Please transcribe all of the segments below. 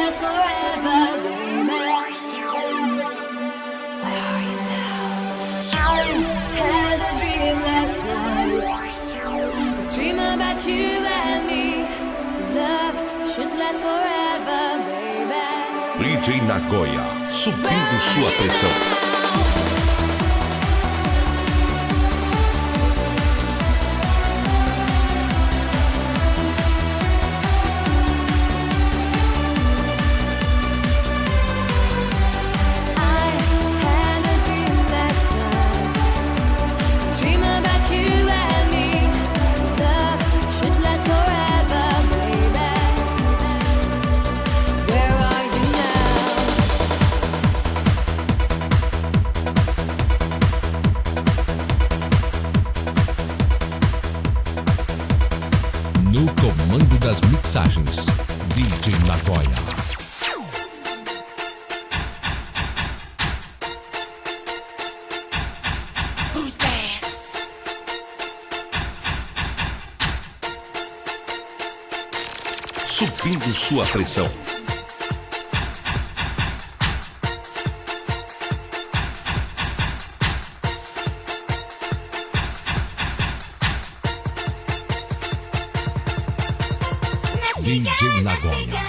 last forever, baby. Where are you now? I had a dream last night, a dream about you and me. Love should last forever, baby. DJ Nagoya, subindo sua pressão. No comando das mixagens, DJ Nagoya. Who's bad? Subindo sua pressão. DJ Nagoya.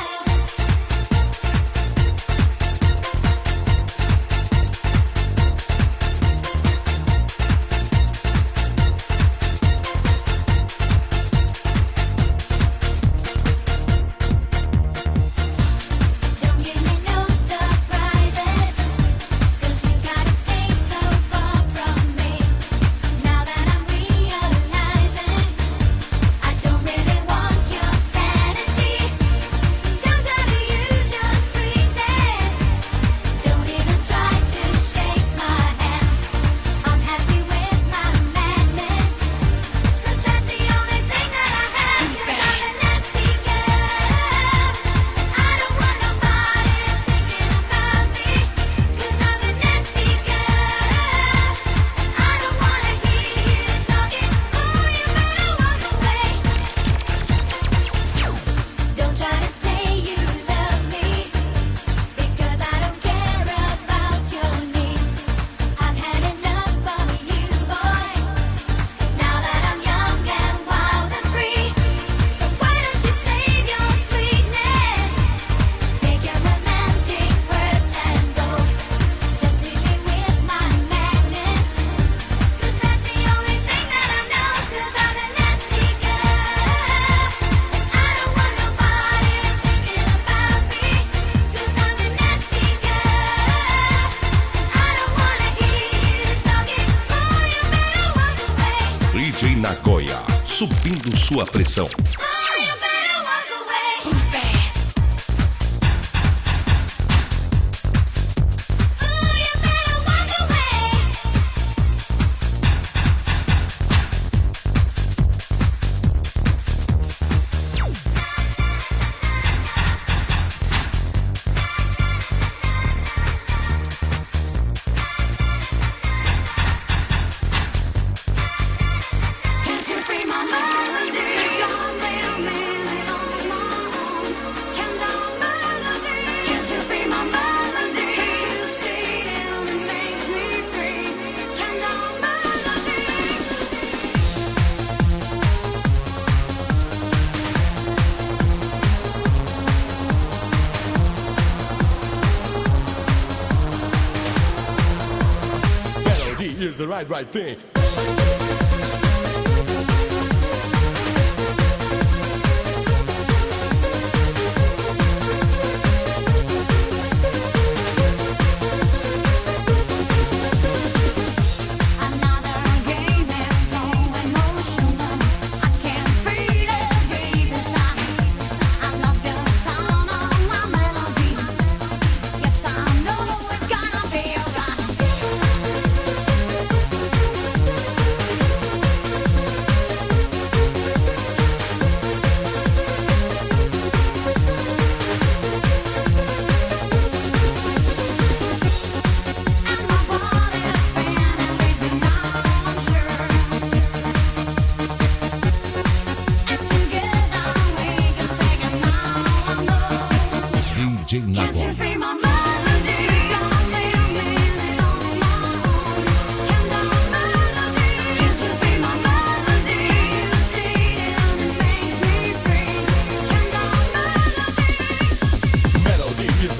DJ Nagoya, subindo sua pressão. Is the right thing. DJ Nagoya.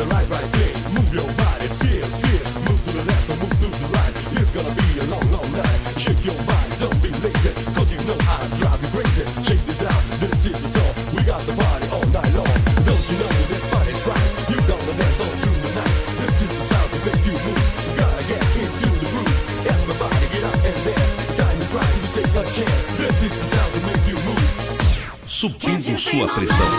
The right thing. Move your body, feel. Move to the left or move to the right. It's gonna be a long night. Shake your body, don't be lazy, cause you know I drive you crazy. Shake this out, this is the song. We got the party all night long. Don't you know this body's right? You gonna dance all through the night. This is the sound to make you move. You gotta get into the groove. Everybody get up and dance. The time is right, you take a chance. This is the sound to make you move. Subindo sua pressão.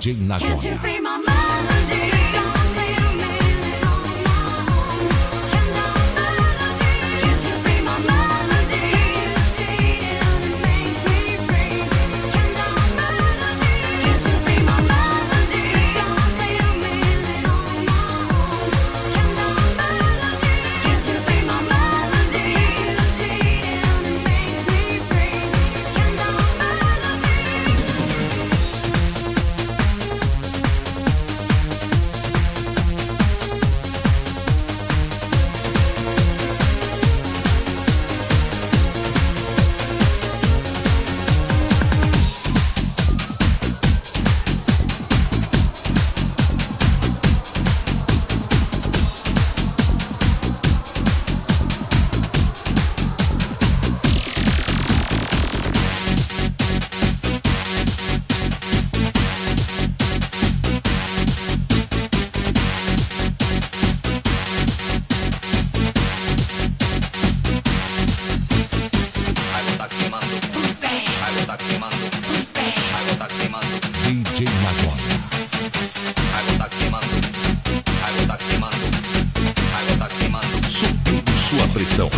DJ Nagoya. Subindo sua pressão.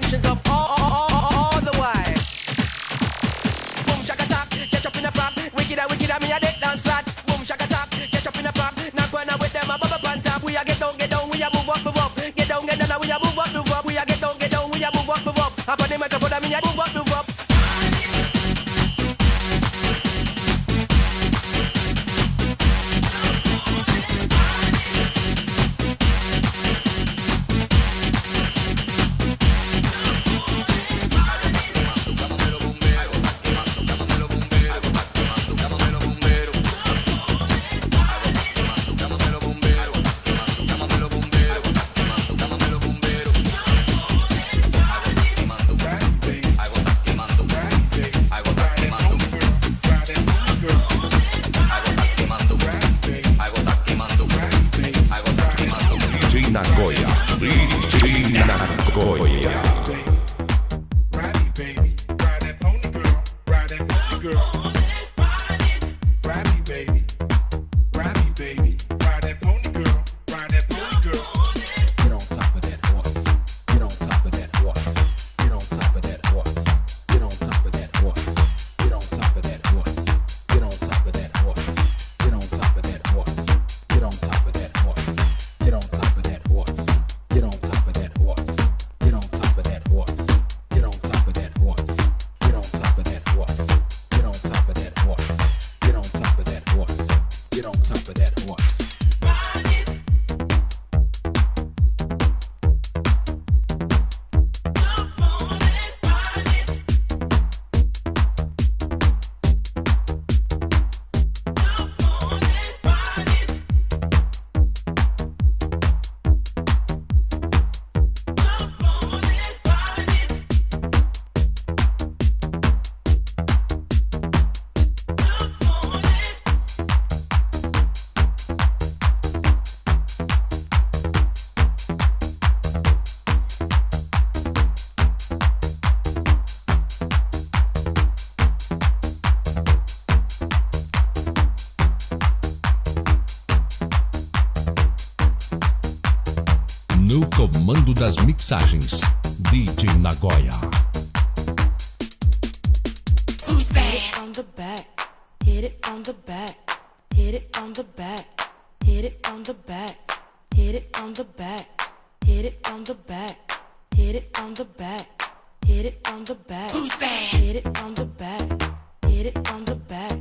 vibrations of all the while. Boom shaka talk, catch up in a frog. Wicked, me a dead dance flat. Boom shaka talk, catch up in a frog. Knock one with them a bubble on top. We a get down, we a move up, move up. Get down, we a move up, move up. We a get down, we a move up, move up. Up on the microphone, me a move up, move up. Nagoya, DJ Nagoya. Ride baby, ride that pony girl, ride that pony girl. Ride me, baby, ride that pony girl, ride that pony girl. Get on top of that horse, get on top of that horse, get on top of that horse, get on top of that horse, get on top of that horse, get on top of that horse, get on top of that horse, get on top of that horse, get on top of that horse, get on top of that horse, get on top of that horse, get on top of that horse, get on top of that horse, get on top of that horse, get on top of that horse, get on top of that horse. No comando das mixagens, DJ Nagoya. Who's bad? On the back, hit it on the back, hit it on the back, hit it on the back, hit it on the back, hit it on the back, hit it on the back, hit it on the back. Who's bad? Hit it on the back, hit it on the back,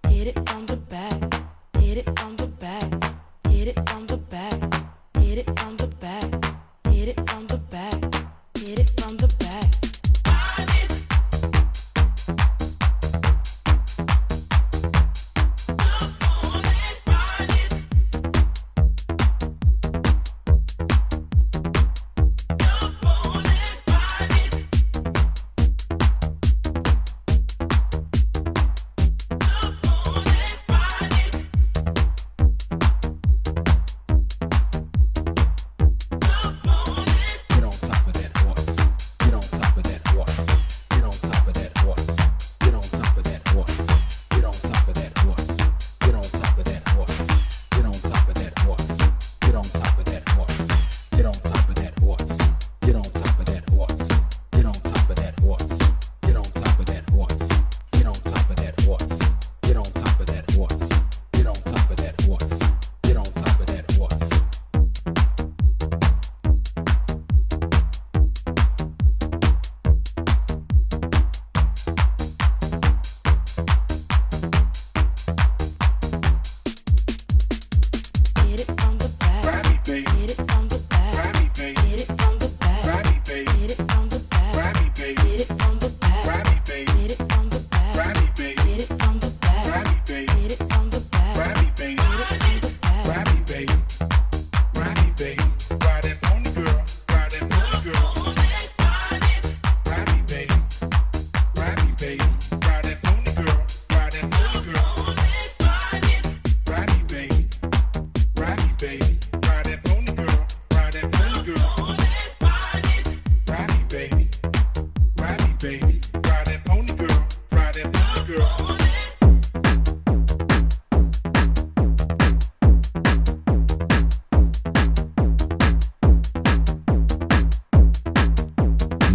hit it on the back, hit it on the back, hit it on the back, hit it on the back, hit it on the back, hit it on the back.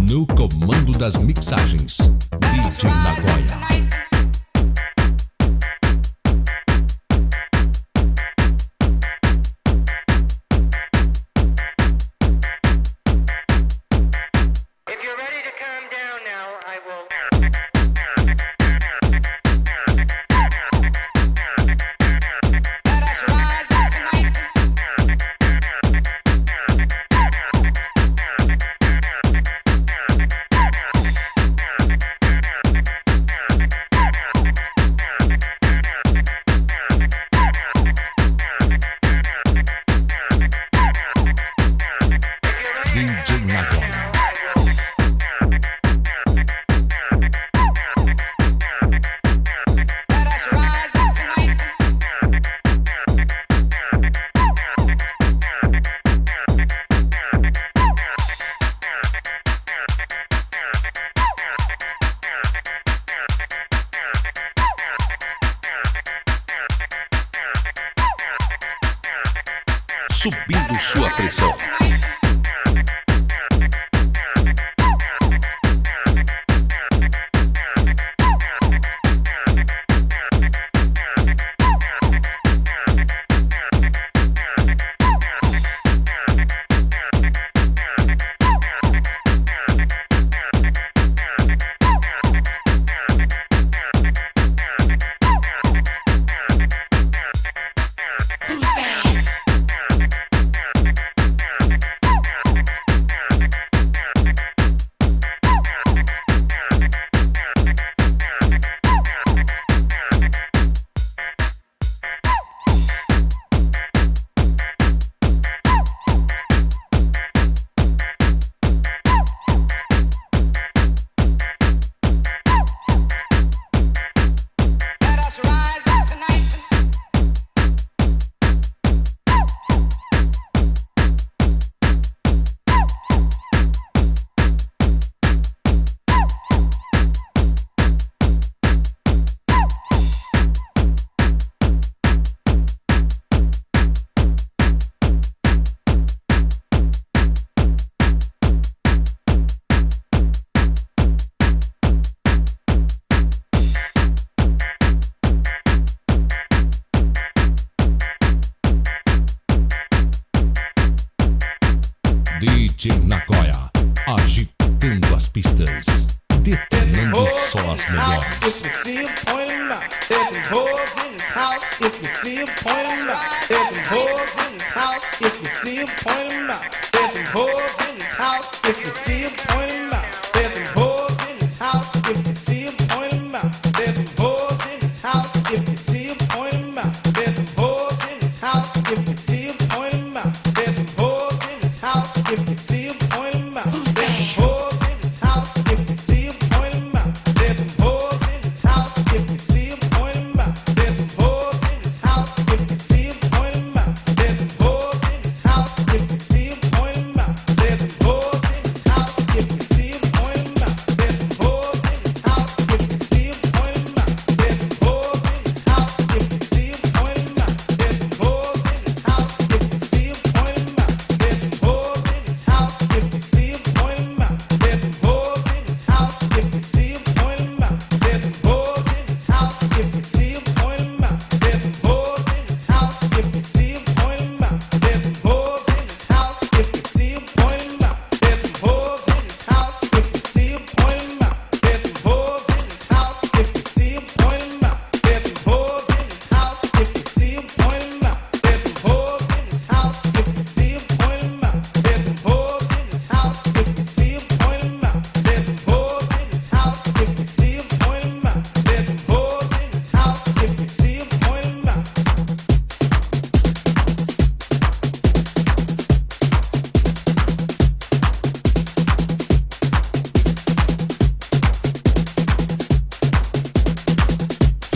No comando das mixagens, DJ Nagoya. If you're ready to calm down now, I will. DJ Nagoya. Subindo sua pressão. DJ Nagoya, agitando as pistas, detonando só as melhores.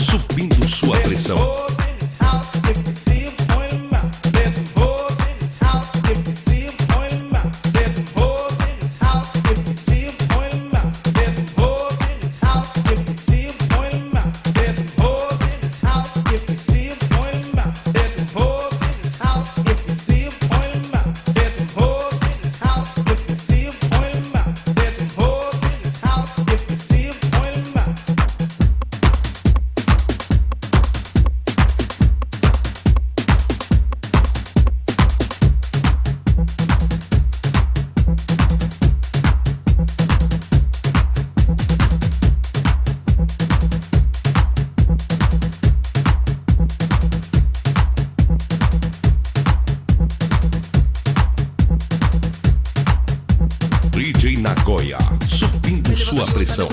Subindo sua pressão. Nagoya, subindo sua pressão.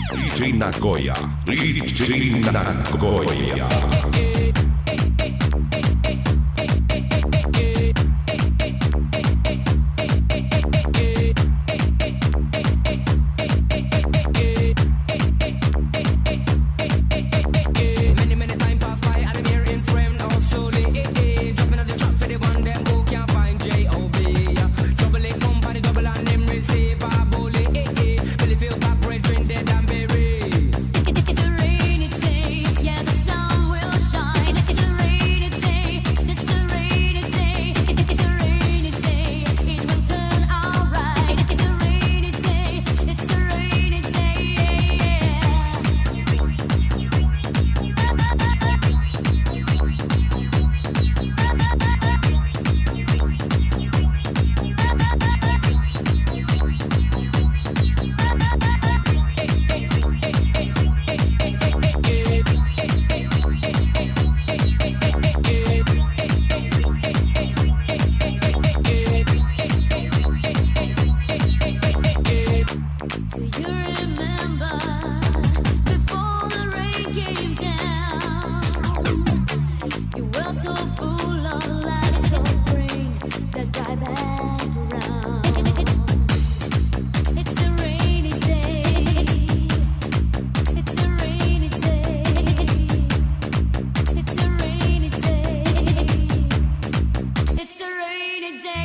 DJ Nagoya, DJ Nagoya.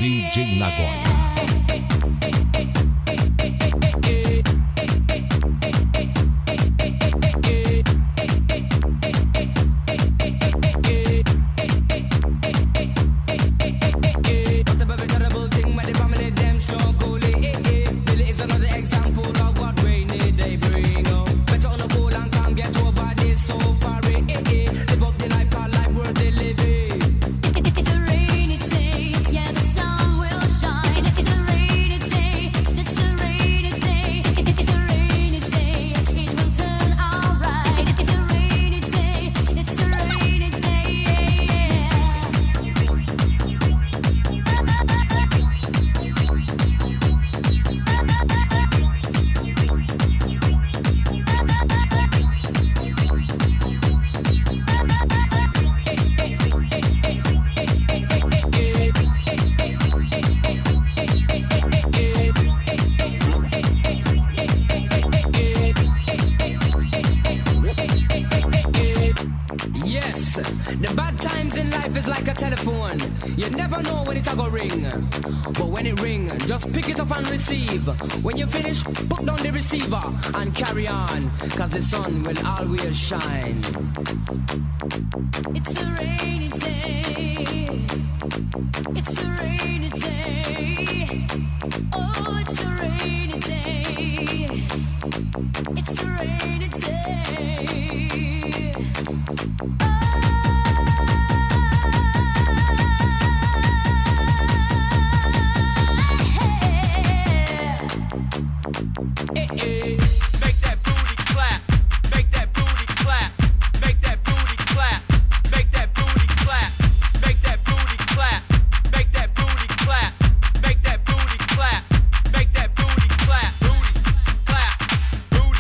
DJ Nagoya. The bad times in life is like a telephone. You never know when it's a go ring. But when it ring, just pick it up and receive. When you finish, put down the receiver and carry on, cause the sun will always shine. It's a rainy day. It's a rainy day. Oh, it's a rainy day. It's a rainy day. Make that booty clap. Make that booty clap. Make that booty clap. Make that booty clap. Make that booty clap. Make that booty clap. Make that booty clap. Make that booty clap. Booty clap. Booty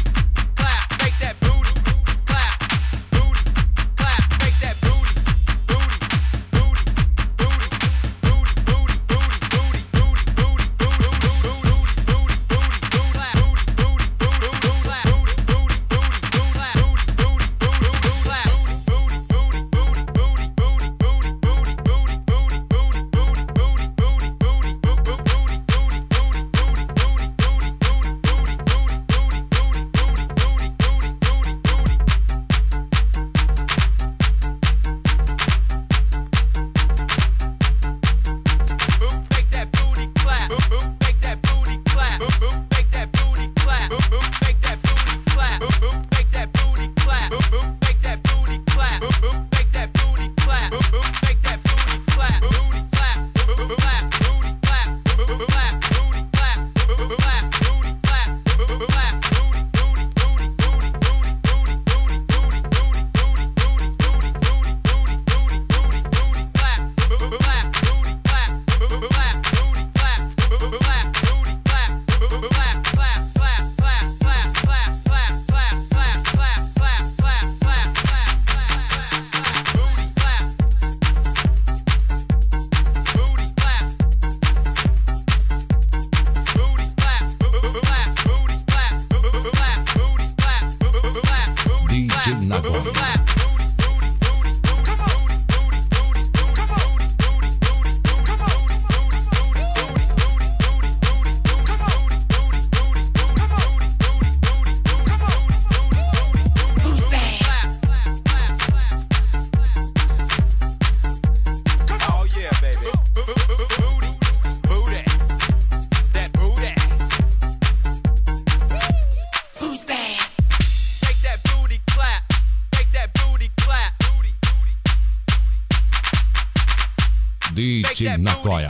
DJ Nagoya,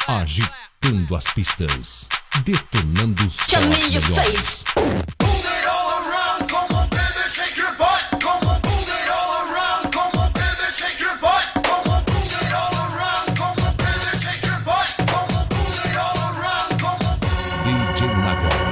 agitando as pistas, detonando só as melhores. DJ Nagoya.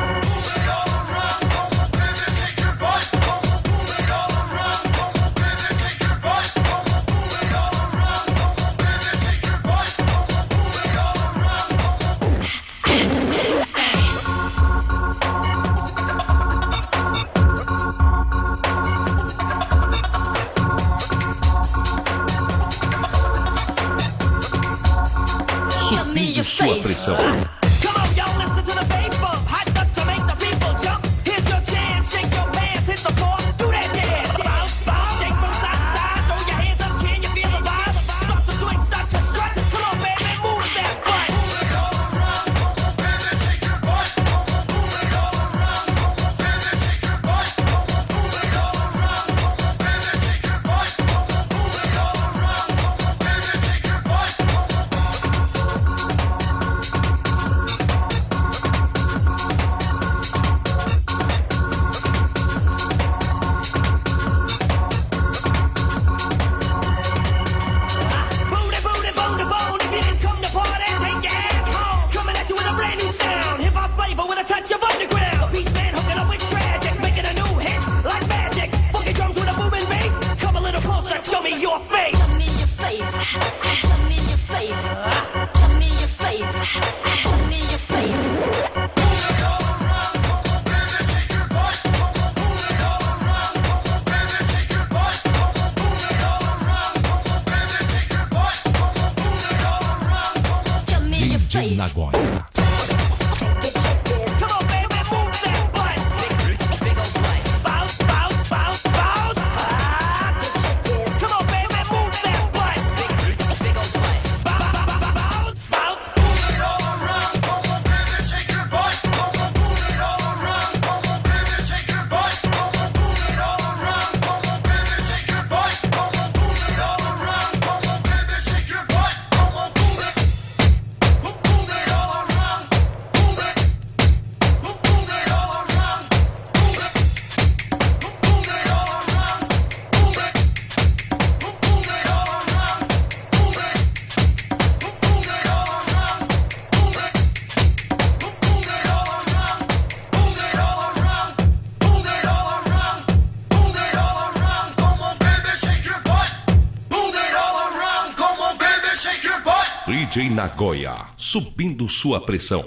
Subindo sua pressão. Come on, y'all, listen to the bass bump. Hot stuff to make the people jump. Here's your chance, shake your pants, hit the floor, do that dance. Bounce, bounce, shake from side to side. Throw your hands up, can you feel the vibe? Start to swing, start to strut. Come on, baby, move that butt. Move it all around, come on, baby, shake your butt. Come on, move it all around, come on, baby, shake your butt. Come on, move it all around, come on, baby, shake your butt. Come on, move it all around, come on, baby, shake your butt. Booty, booty, booty, booty, if you didn't come to party, take your ass home. Coming at you with a brand new sound, hip-hop flavor with a touch of underground. The beast man hooking up with tragic, making a new hit like magic. Funky drums with a booming bass. Come a little closer, show me your face. Show me your face. Show me your face. Show me your face. Show me your face. Show me your DJ face. Nagoya. Come on, baby, move that butt. Big old butt. Bounce, bounce, bounce, bounce. Come on, baby, move that butt. Big old butt. Bounce, bounce. Move it all around, come on, baby, shake your butt. Come on, move it all around, come on, baby, shake your butt. Come on, move it all around, come on, baby, shake your butt. Come on, move it all around, come on, baby, shake your butt. Come on, move it. Move it all around. Move it. Move it all around. Move it. Move it all around. Move it. Move it all around. Move it. Move it all around. Move it. Move it all around. Move it all around. Move it all around. Move it all around. Come on, baby, shake your butt. Move it all around. Come on, baby, shake your butt. DJ Nagoya, subindo sua pressão.